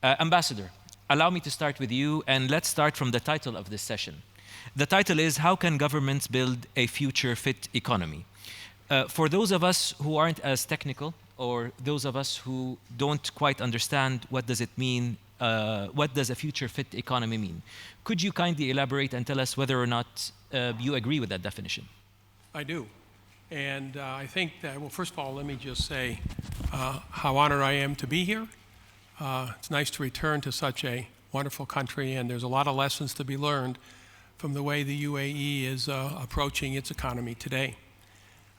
Ambassador, allow me to start with you, and let's start from the title of this session. The title is, How Can Governments Build a Future-Fit Economy? For those of us who aren't as technical, or those of us who don't quite understand what does it mean, what does a future-fit economy mean? Could you kindly elaborate and tell us whether or not you agree with that definition? I do. And I think that, well, first of all, let me just say how honored I am to be here. It's nice to return to such a wonderful country, and there's a lot of lessons to be learned from the way the UAE is approaching its economy today.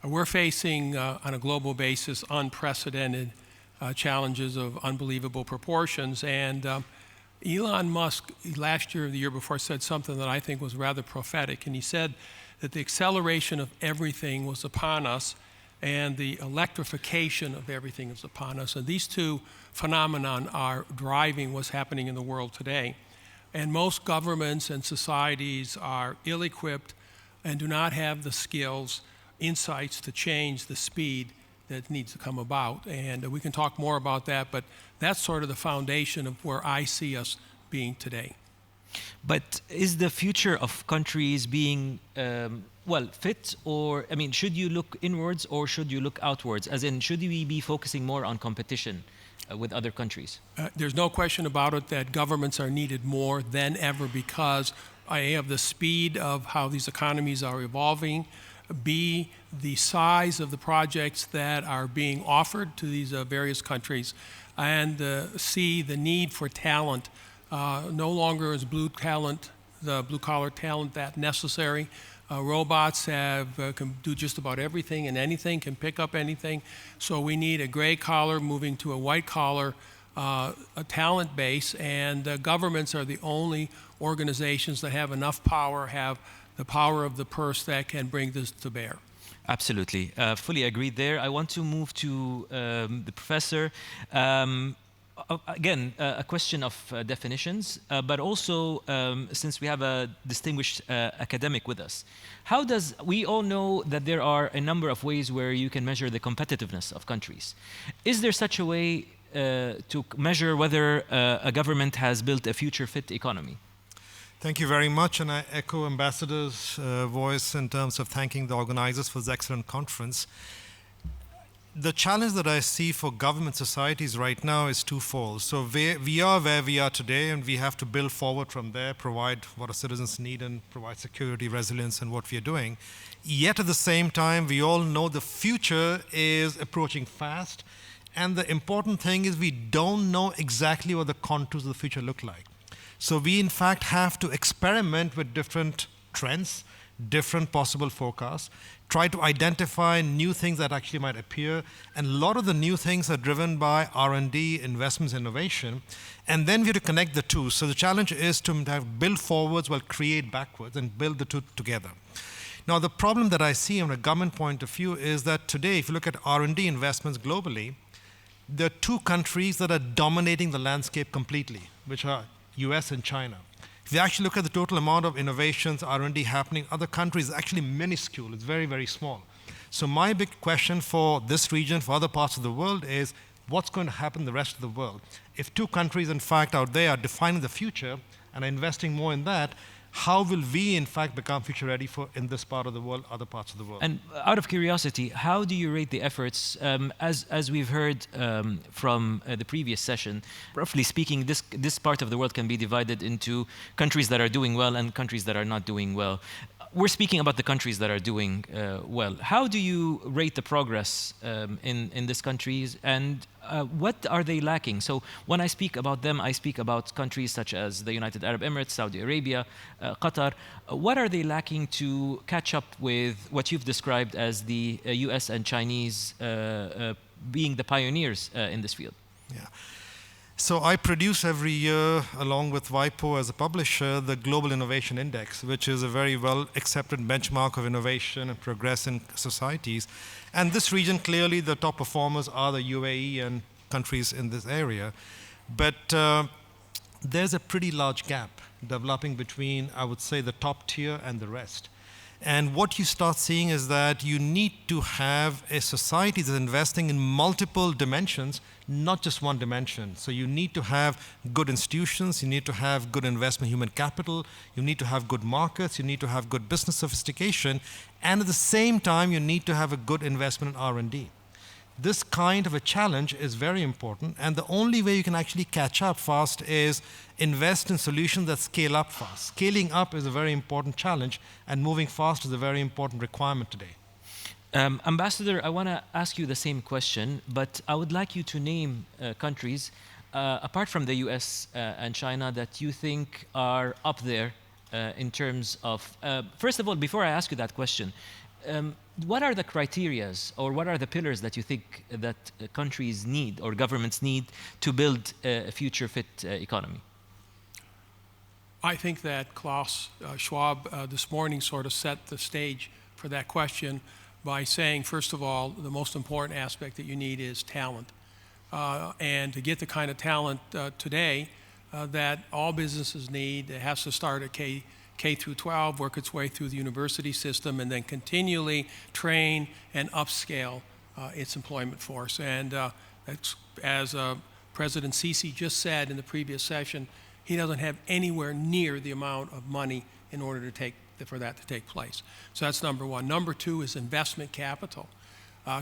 We're facing, on a global basis, unprecedented challenges of unbelievable proportions. And Elon Musk, last year or the year before, said something that I think was rather prophetic. And he said that the acceleration of everything was upon us, and the electrification of everything is upon us. And these two phenomena are driving what's happening in the world today. And most governments and societies are ill-equipped and do not have the skills, insights to change the speed that needs to come about. And we can talk more about that, but that's sort of the foundation of where I see us being today. But is the future of countries being, well, fit, or, I mean, should you look inwards or should you look outwards? As in, should we be focusing more on competition with other countries? There's no question about it that governments are needed more than ever because A, of the speed of how these economies are evolving, B, the size of the projects that are being offered to these various countries, and C, the need for talent. No longer is the blue-collar talent that necessary. Robots can do just about everything and anything, can pick up anything. So we need a gray collar moving to a white collar a talent base, and governments are the only organizations that have enough power, have the power of the purse that can bring this to bear. Absolutely. Fully agreed there. I want to move to the professor. Again, a question of definitions, but also since we have a distinguished academic with us. We all know that there are a number of ways where you can measure the competitiveness of countries. Is there such a way to measure whether a government has built a future-fit economy? Thank you very much, and I echo Ambassador's voice in terms of thanking the organizers for this excellent conference. The challenge that I see for government societies right now is twofold. So we are where we are today, and we have to build forward from there, provide what our citizens need, and provide security, resilience, and what we are doing. Yet at the same time, we all know the future is approaching fast, and the important thing is we don't know exactly what the contours of the future look like. So we, in fact, have to experiment with different trends, different possible forecasts, try to identify new things that actually might appear. And a lot of the new things are driven by R&D, investments, innovation. And then we have to connect the two. So the challenge is to build forwards while create backwards and build the two together. Now, the problem that I see from a government point of view is that today, if you look at R&D investments globally, there are two countries that are dominating the landscape completely, which are US and China. If you actually look at the total amount of innovations, R&D happening in other countries, it's actually minuscule. It's very, very small. So my big question for this region, for other parts of the world, is what's going to happen in the rest of the world? If two countries, in fact, out there are defining the future and are investing more in that, how will we, in fact, become future ready for in this part of the world, other parts of the world? And out of curiosity, how do you rate the efforts? As we've heard from the previous session, roughly speaking, this part of the world can be divided into countries that are doing well and countries that are not doing well. We're speaking about the countries that are doing well. How do you rate the progress in these countries, and what are they lacking? So when I speak about them, I speak about countries such as the United Arab Emirates, Saudi Arabia, Qatar. What are they lacking to catch up with what you've described as the US and Chinese being the pioneers in this field? Yeah. So I produce every year, along with WIPO as a publisher, the Global Innovation Index, which is a very well accepted benchmark of innovation and progress in societies. And this region, clearly the top performers are the UAE and countries in this area. But there's a pretty large gap developing between, I would say, the top tier and the rest. And what you start seeing is that you need to have a society that's investing in multiple dimensions, not just one dimension. So you need to have good institutions, you need to have good investment human capital, you need to have good markets, you need to have good business sophistication, and at the same time you need to have a good investment in R&D. This kind of a challenge is very important, and the only way you can actually catch up fast is invest in solutions that scale up fast. Scaling up is a very important challenge, and moving fast is a very important requirement today. Ambassador, I want to ask you the same question, but I would like you to name countries, apart from the US and China, that you think are up there in terms of, first of all, before I ask you that question, what are the criterias or what are the pillars that you think that countries need or governments need to build a future fit economy? I think that Klaus Schwab this morning sort of set the stage for that question by saying, first of all, the most important aspect that you need is talent. And to get the kind of talent today that all businesses need, it has to start at K through 12, work its way through the university system, and then continually train and upscale its employment force. And that's, as President Sisi just said in the previous session, he doesn't have anywhere near the amount of money in order to for that to take place. So that's number one. Number two is investment capital.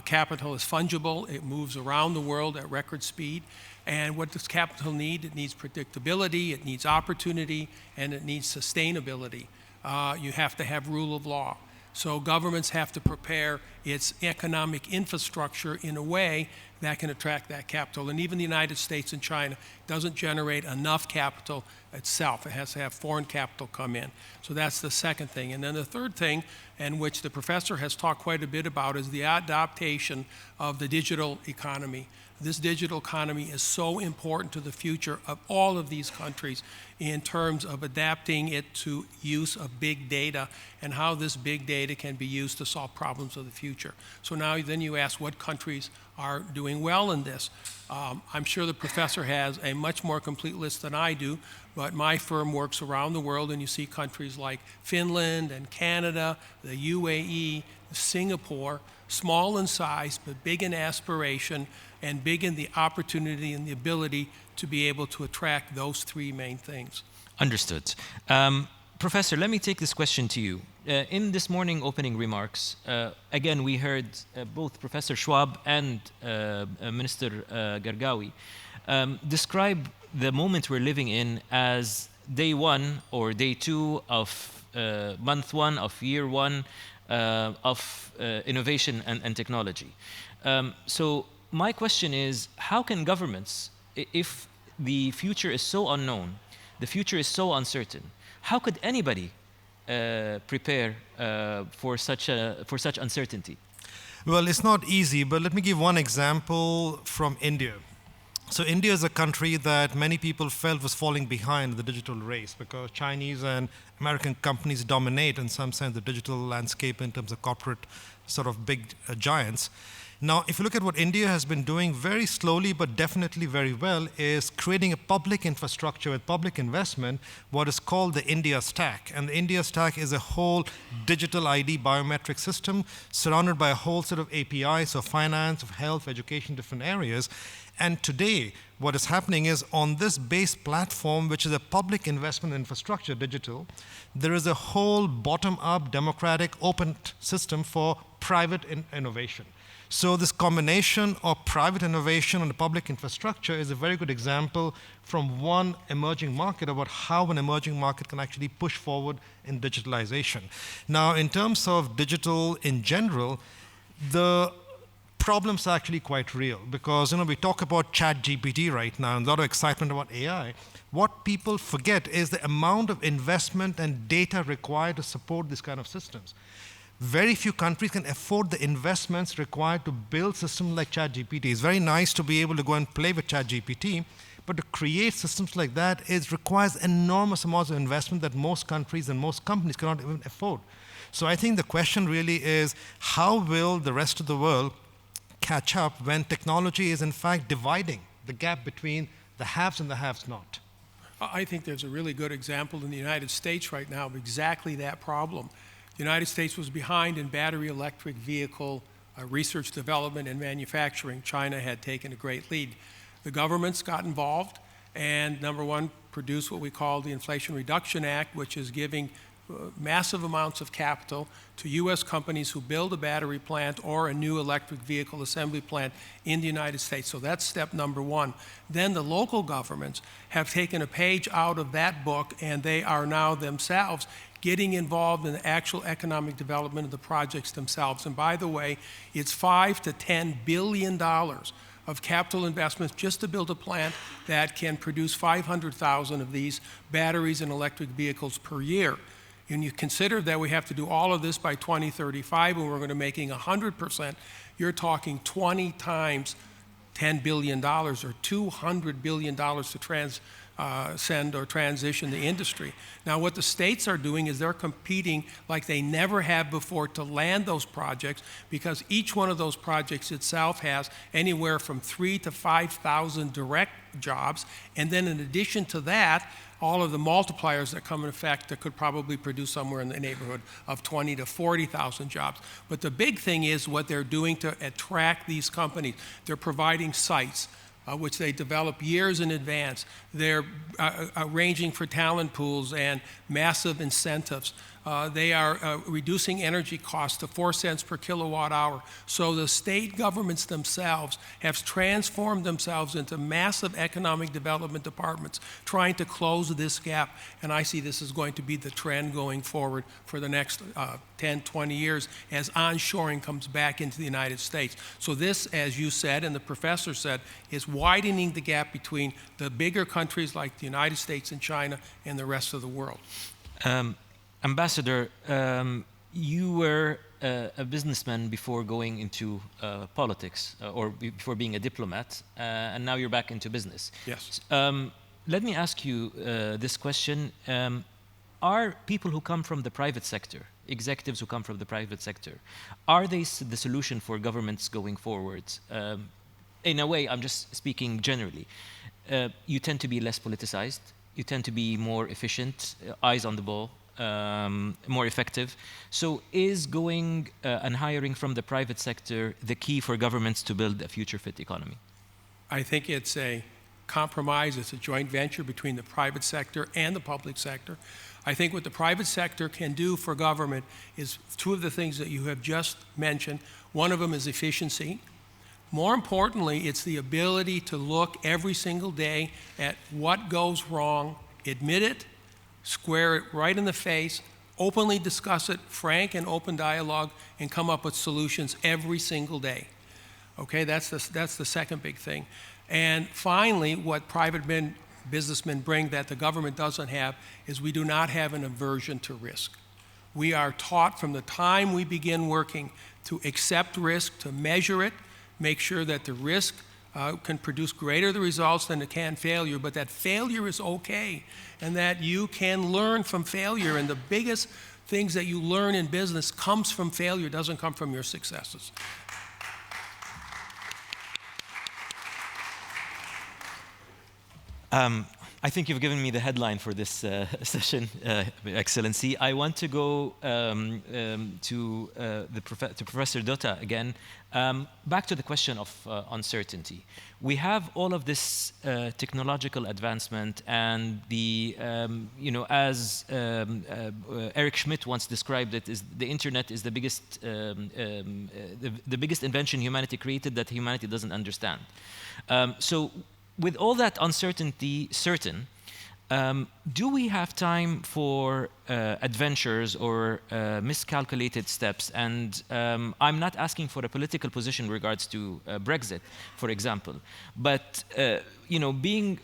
Capital is fungible. It moves around the world at record speed. And what does capital need? It needs predictability, it needs opportunity, and it needs sustainability. You have to have rule of law. So governments have to prepare its economic infrastructure in a way that can attract that capital. And even the United States and China doesn't generate enough capital itself. It has to have foreign capital come in. So that's the second thing. And then the third thing, and which the professor has talked quite a bit about, is the adaptation of the digital economy. This digital economy is so important to the future of all of these countries in terms of adapting it to use of big data and how this big data can be used to solve problems of the future. So now then you ask what countries are doing well in this. I'm sure the professor has a much more complete list than I do, but my firm works around the world, and you see countries like Finland and Canada, the UAE, Singapore, small in size, but big in aspiration, and big in the opportunity and the ability to be able to attract those three main things. Understood. Professor, let me take this question to you. In this morning opening remarks, again, we heard both Professor Schwab and Minister Gargawi describe the moment we're living in as day one or day two of month one of year one of innovation and technology. So my question is, how can governments, if the future is so unknown, the future is so uncertain, how could anybody prepare for such uncertainty? Well, it's not easy, but let me give one example from India. So India is a country that many people felt was falling behind the digital race because Chinese and American companies dominate, in some sense, the digital landscape in terms of corporate sort of big giants. Now, if you look at what India has been doing very slowly but definitely very well is creating a public infrastructure with public investment, what is called the India Stack. And the India Stack is a whole digital ID biometric system surrounded by a whole set of APIs of finance, of health, education, different areas. And today, what is happening is on this base platform, which is a public investment infrastructure, digital, there is a whole bottom-up, democratic, open system for private innovation. So this combination of private innovation and the public infrastructure is a very good example from one emerging market about how an emerging market can actually push forward in digitalization. Now, in terms of digital in general, the problems are actually quite real because we talk about ChatGPT right now and a lot of excitement about AI. What people forget is the amount of investment and data required to support these kind of systems. Very few countries can afford the investments required to build systems like ChatGPT. It's very nice to be able to go and play with ChatGPT, but to create systems like that requires enormous amounts of investment that most countries and most companies cannot even afford. So I think the question really is, how will the rest of the world catch up when technology is in fact dividing the gap between the haves and the haves not? I think there's a really good example in the United States right now of exactly that problem. The United States was behind in battery electric vehicle research, development, and manufacturing. China had taken a great lead. The governments got involved and, number one, produced what we call the Inflation Reduction Act, which is giving massive amounts of capital to U.S. companies who build a battery plant or a new electric vehicle assembly plant in the United States. So that's step number one. Then the local governments have taken a page out of that book, and they are now themselves getting involved in the actual economic development of the projects themselves. And by the way, it's $5 to $10 billion of capital investments just to build a plant that can produce 500,000 of these batteries and electric vehicles per year. And you consider that we have to do all of this by 2035, and we're going to making 100%, you're talking 20 times $10 billion or $200 billion to transcend or transition the industry. Now, what the states are doing is they're competing like they never have before to land those projects, because each one of those projects itself has anywhere from 3,000 to 5,000 direct jobs, and then in addition to that, all of the multipliers that come in effect that could probably produce somewhere in the neighborhood of 20,000 to 40,000 jobs. But the big thing is what they're doing to attract these companies. They're providing sites, which they develop years in advance. They're arranging for talent pools and massive incentives. They are reducing energy costs to 4 cents per kilowatt hour. So the state governments themselves have transformed themselves into massive economic development departments trying to close this gap. And I see this is going to be the trend going forward for the next 10, 20 years as onshoring comes back into the United States. So this, as you said and the professor said, is widening the gap between the bigger countries like the United States and China and the rest of the world. Ambassador, you were a businessman before going into politics, or before being a diplomat, and now you're back into business. Yes. Let me ask you this question. Are people who come from the private sector, executives who come from the private sector, are they the solution for governments going forward? In a way, I'm just speaking generally. You tend to be less politicized. You tend to be more efficient, eyes on the ball. More effective. So is going and hiring from the private sector the key for governments to build a future-fit economy? I think it's a compromise. It's a joint venture between the private sector and the public sector. I think what the private sector can do for government is two of the things that you have just mentioned. One of them is efficiency. More importantly, it's the ability to look every single day at what goes wrong, admit it, square it right in the face, openly discuss it, frank and open dialogue, and come up with solutions every single day. Okay, that's the second big thing. And finally, what private businessmen bring that the government doesn't have is we do not have an aversion to risk. We are taught from the time we begin working to accept risk, to measure it, make sure that the risk can produce greater the results than it can failure, but that failure is okay, and that you can learn from failure. And the biggest things that you learn in business comes from failure, doesn't come from your successes. I think you've given me the headline for this session, Excellency. I want to go to Professor Dutta again. Back to the question of uncertainty. We have all of this technological advancement, and the, as Eric Schmidt once described it, is the internet is the biggest invention humanity created that humanity doesn't understand. So with all that uncertainty certain, do we have time for adventures or miscalculated steps? And I'm not asking for a political position in regards to Brexit, for example, but leading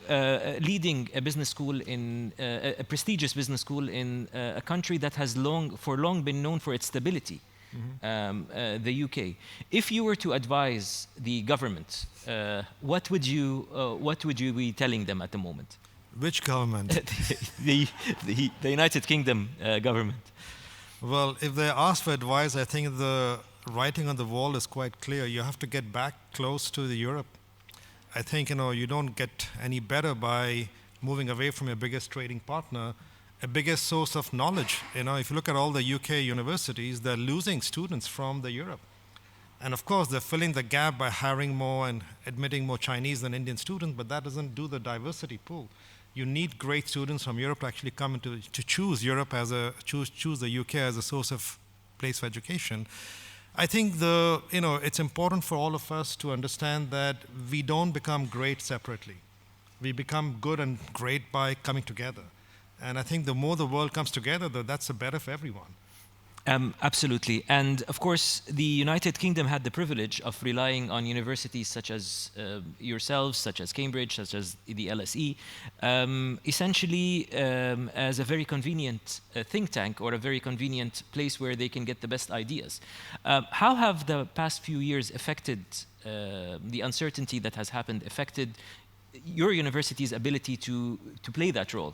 a business school in a prestigious business school in a country that has long been known for its stability. Mm-hmm. The UK. If you were to advise the government, what would you be telling them at the moment? Which government? the United Kingdom government. Well, if they ask for advice, I think the writing on the wall is quite clear. You have to get back close to Europe. I think you don't get any better by moving away from your biggest trading partner a biggest source of knowledge. If you look at all the UK universities, they're losing students from the Europe. And of course, they're filling the gap by hiring more and admitting more Chinese than Indian students, but that doesn't do the diversity pool. You need great students from Europe to actually come to choose Europe choose the UK as a source of place for education. I think it's important for all of us to understand that we don't become great separately. We become good and great by coming together. And I think the more the world comes together, that's the better for everyone. Absolutely. And of course, the United Kingdom had the privilege of relying on universities such as yourselves, such as Cambridge, such as the LSE, essentially as a very convenient think tank or a very convenient place where they can get the best ideas. How have the past few years affected the uncertainty that has happened, affected your university's ability to play that role?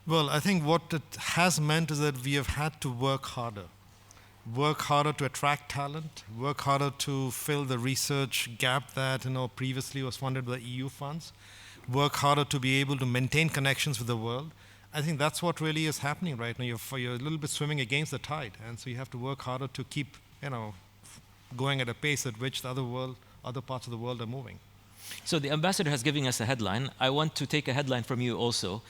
Well, I think what it has meant is that we have had to work harder to attract talent, work harder to fill the research gap that previously was funded by EU funds, work harder to be able to maintain connections with the world. I think that's what really is happening right now. You're a little bit swimming against the tide, and so you have to work harder to keep going at a pace at which the other parts of the world are moving. So the ambassador has given us a headline. I want to take a headline from you also.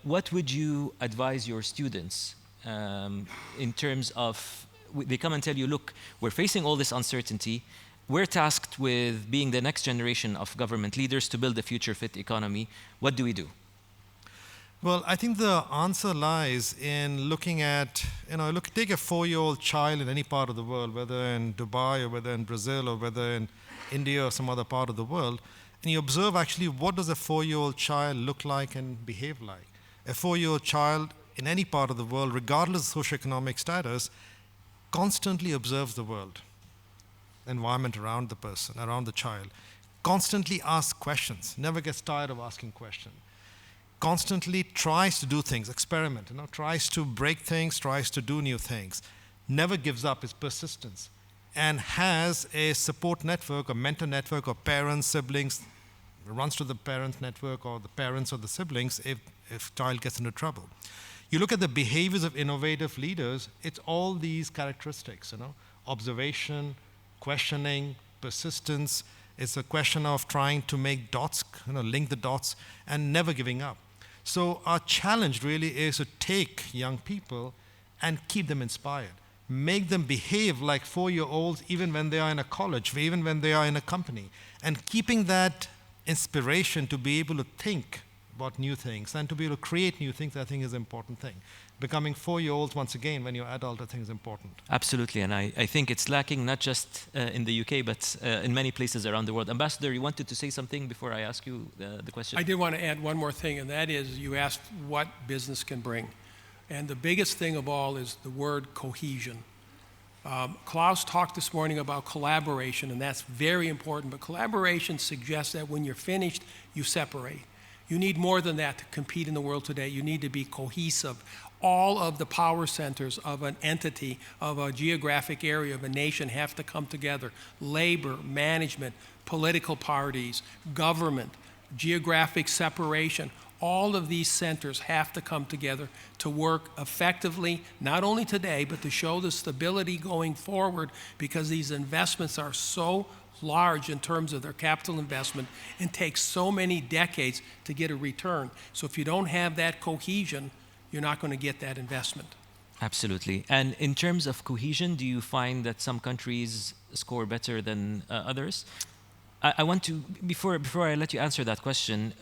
What would you advise your students in terms of, they come and tell you, look, we're facing all this uncertainty. We're tasked with being the next generation of government leaders to build a future-fit economy. What do we do? Well, I think the answer lies in looking at, take a 4-year-old child in any part of the world, whether in Dubai or whether in Brazil or whether in India or some other part of the world, and you observe actually what does a 4-year-old child look like and behave like. A 4-year-old child in any part of the world, regardless of socioeconomic status, constantly observes the world, environment around the person, around the child, constantly asks questions, never gets tired of asking questions, constantly tries to do things, experiment, tries to break things, tries to do new things, never gives up, is persistence, and has a support network, a mentor network of parents, siblings, runs to the parents network or the parents or the siblings if child gets into trouble. You look at the behaviors of innovative leaders, it's all these characteristics, observation, questioning, persistence. It's a question of trying to make dots, link the dots, and never giving up. So our challenge really is to take young people and keep them inspired. Make them behave like 4-year-olds even when they are in a college, even when they are in a company. And keeping that inspiration to be able to think about new things and to be able to create new things, I think is an important thing. Becoming 4-year-olds once again when you're adult, I think is important. Absolutely, and I think it's lacking not just in the UK, but in many places around the world. Ambassador, you wanted to say something before I ask you the question? I did want to add one more thing, and that is you asked what business can bring. And the biggest thing of all is the word cohesion. Klaus talked this morning about collaboration, and that's very important, but collaboration suggests that when you're finished, you separate. You need more than that to compete in the world today. You need to be cohesive. All of the power centers of an entity, of a geographic area, of a nation have to come together. Labor, management, political parties, government, geographic separation. All of these centers have to come together to work effectively, not only today, but to show the stability going forward, because these investments are so large in terms of their capital investment and take so many decades to get a return. So if you don't have that cohesion, you're not going to get that investment. Absolutely. And in terms of cohesion, do you find that some countries score better than others? I want to, before I let you answer that question,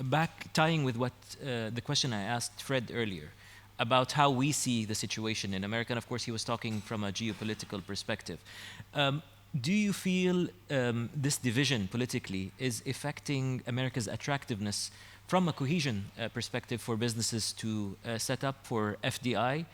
tying with what the question I asked Fred earlier about how we see the situation in America, and of course he was talking from a geopolitical perspective. Do you feel this division politically is affecting America's attractiveness from a cohesion perspective for businesses to set up for FDI,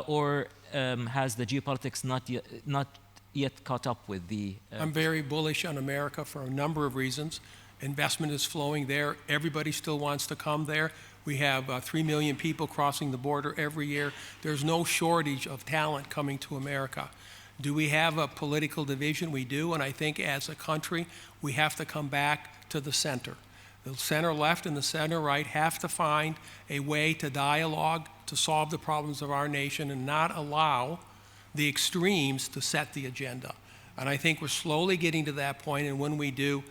or has the geopolitics not yet caught up with the... I'm very bullish on America for a number of reasons. Investment is flowing there. Everybody still wants to come there. We have 3 million people crossing the border every year. There's no shortage of talent coming to America. Do we have a political division? We do, and I think as a country, we have to come back to the center. The center left and the center right have to find a way to dialogue, to solve the problems of our nation and not allow the extremes to set the agenda. And I think we're slowly getting to that point, and when we do,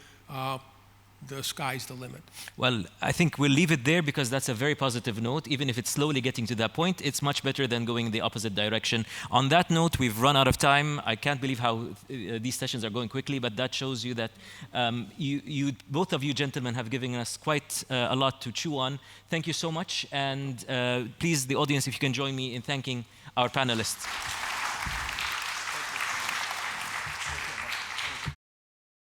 the sky's the limit. Well, I think we'll leave it there because that's a very positive note. Even if it's slowly getting to that point, it's much better than going the opposite direction. On that note, we've run out of time. I can't believe how these sessions are going quickly, but that shows you that both of you gentlemen have given us quite a lot to chew on. Thank you so much. And please, the audience, if you can join me in thanking our panelists.